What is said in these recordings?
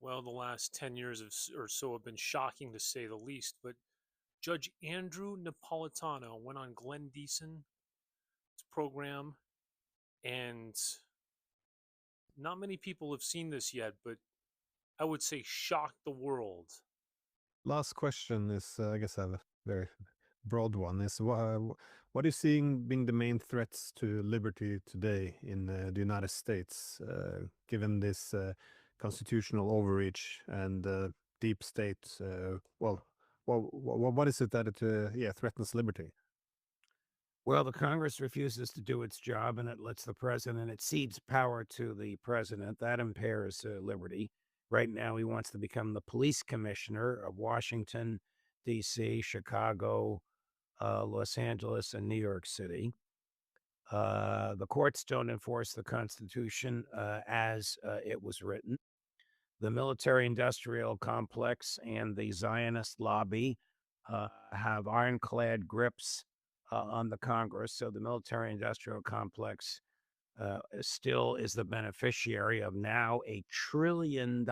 Well, the last 10 years or so have been shocking to say the least, but Judge Andrew Napolitano went on Glenn Deason's program, and not many people have seen this yet, but I would say shocked the world. Last question is, I guess, a very broad one. Is what are you seeing being the main threats to liberty today in the United States, given this constitutional overreach and deep state? What is it that yeah, threatens liberty? Well, the Congress refuses to do its job and it lets the president, it cedes power to the president. That impairs liberty. Right now, he wants to become the police commissioner of Washington, D.C., Chicago, Los Angeles, and New York City. The courts don't enforce the Constitution as it was written. The military industrial complex and the Zionist lobby have ironclad grips on the Congress. So the military industrial complex still is the beneficiary of now $1 trillion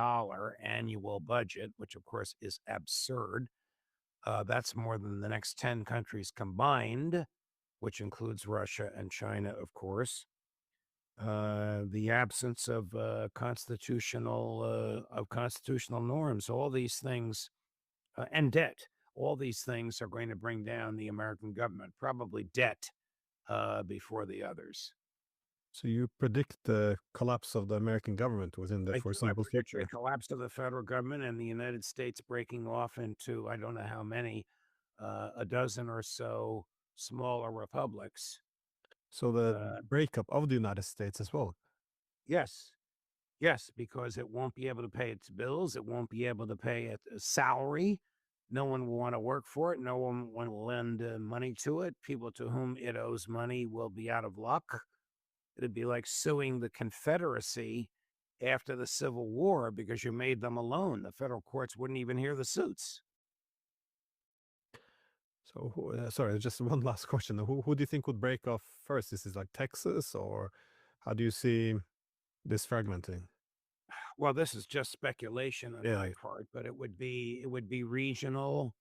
annual budget, which of course is absurd. That's more than the next 10 countries combined, which includes Russia and China, of course. The absence of constitutional norms, all these things, and debt. All these things are going to bring down the American government, probably debt before the others. So you predict the collapse of the American government within the I do. I foreseeable predict the future. collapse of the federal government and the United States breaking off into, I don't know how many, a dozen or so smaller republics. So the Uh, breakup of the United States as well. yes, yes, because it won't be able to pay its bills. It won't be able to pay its salary. No one will want to work for it. No one will lend money to it. People to whom it owes money will be out of luck. It'd be like suing the Confederacy after the Civil War because you made them a loan. The federal courts wouldn't even hear the suits. So, sorry, just one last question. Who do you think would break off first? Is it like Texas, or how do you see this fragmenting? Well, this is just speculation on my Yeah. part, but it would be regional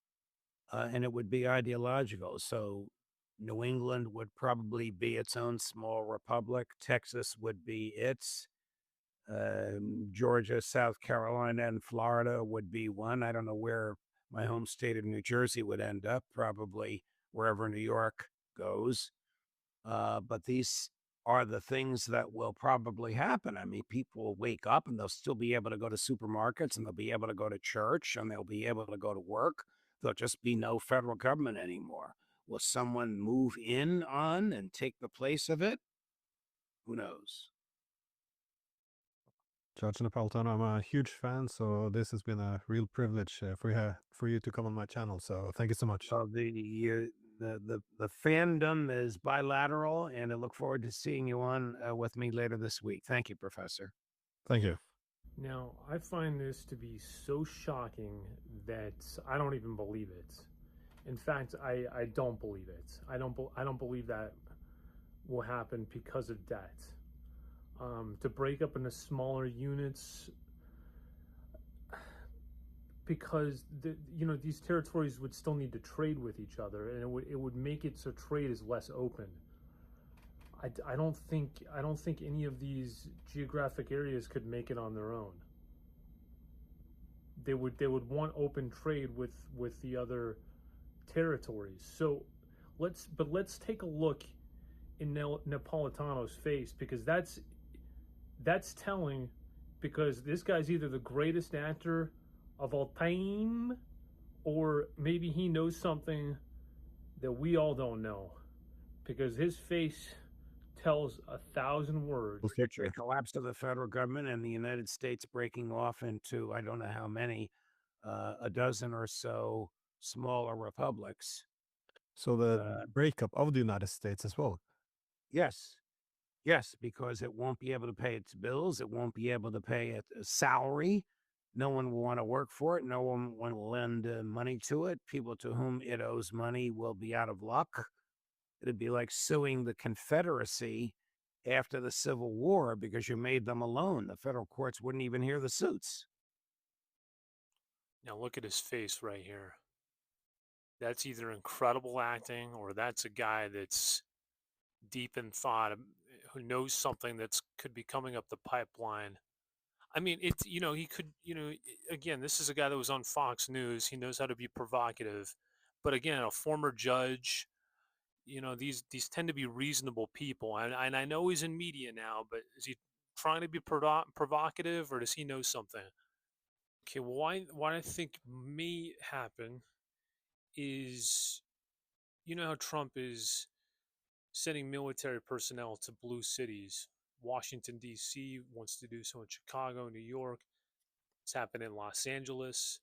and it would be ideological. So New England would probably be its own small republic. Texas would be its. Georgia, South Carolina, and Florida would be one. I don't know where my home state of New Jersey would end up, probably wherever New York goes. But these are the things that will probably happen. I mean, people will wake up and they'll still be able to go to supermarkets and they'll be able to go to church and they'll be able to go to work. There'll just be no federal government anymore. Will someone move in on and take the place of it? Who knows? Judge Napolitano, I'm a huge fan, so this has been a real privilege for you to come on my channel. So thank you so much. Well, the fandom is bilateral, and I look forward to seeing you on with me later this week. Thank you, Professor. Thank you. Now, I find this to be so shocking that I don't even believe it. In fact, I don't believe it. I don't believe that will happen because of debt. To break up into smaller units, because these territories would still need to trade with each other, and it would make it so trade is less open. I don't think any of these geographic areas could make it on their own. They would want open trade with the other territories. So let's take a look in Napolitano's face, because that's telling, because this guy's either the greatest actor of all time, or maybe he knows something that we all don't know, because his face tells 1,000 words. The collapse of the federal government and the United States breaking off into, I don't know how many, a dozen or so smaller republics. So the Uh, breakup of the United States as well. yes, yes, because it won't be able to pay its bills. It won't be able to pay its salary. No one will want to work for it. No one will lend money to it. People to whom it owes money will be out of luck. It'd be like suing the Confederacy after the Civil War because you made them a loan. The federal courts wouldn't even hear the suits. Now look at his face right here. That's either incredible acting or that's a guy that's deep in thought, who knows something that's could be coming up the pipeline. I mean, it's, he could, again, this is a guy that was on Fox News. He knows how to be provocative. But again, a former judge, these tend to be reasonable people. And I know he's in media now, but is he trying to be provocative, or does he know something? Okay, well, what I think may happen is, how Trump is sending military personnel to blue cities. Washington, D.C. wants to do so in Chicago, New York. It's happened in Los Angeles.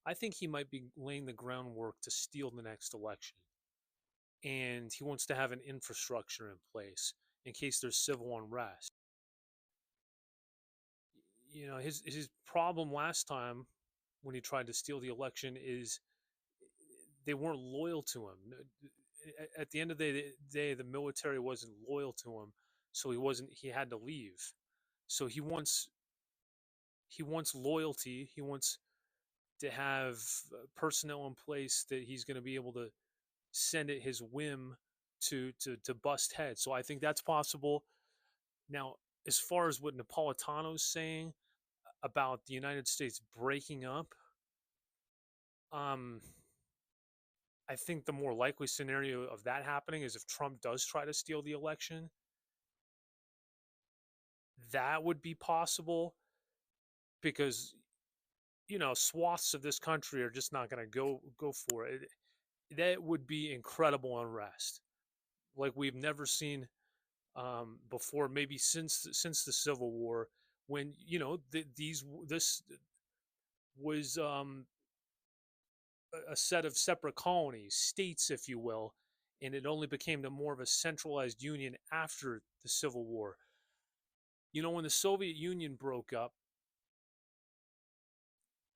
I think he might be laying the groundwork to steal the next election. And he wants to have an infrastructure in place in case there's civil unrest. His problem last time when he tried to steal the election is they weren't loyal to him. At the end of the day, the military wasn't loyal to him, so he had to leave. So he wants loyalty. He wants to have personnel in place that he's going to be able to send at his whim to bust heads. So I think that's possible. Now, as far as what Napolitano's saying about the United States breaking up, I think the more likely scenario of that happening is if Trump does try to steal the election. That would be possible because swaths of this country are just not going to go for it. That would be incredible unrest, like we've never seen before, maybe since the Civil War, when this was a set of separate colonies, states, if you will, and it only became more of a centralized union after the Civil War. When the Soviet Union broke up,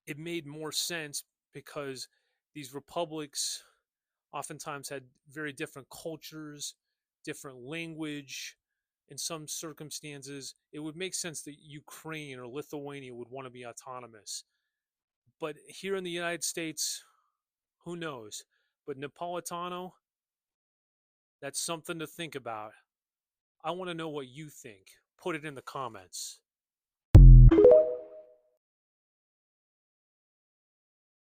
it made more sense because these republics oftentimes had very different cultures, different language. In some circumstances, it would make sense that Ukraine or Lithuania would want to be autonomous. But here in the United States, who knows? But Napolitano, that's something to think about. I want to know what you think. Put it in the comments.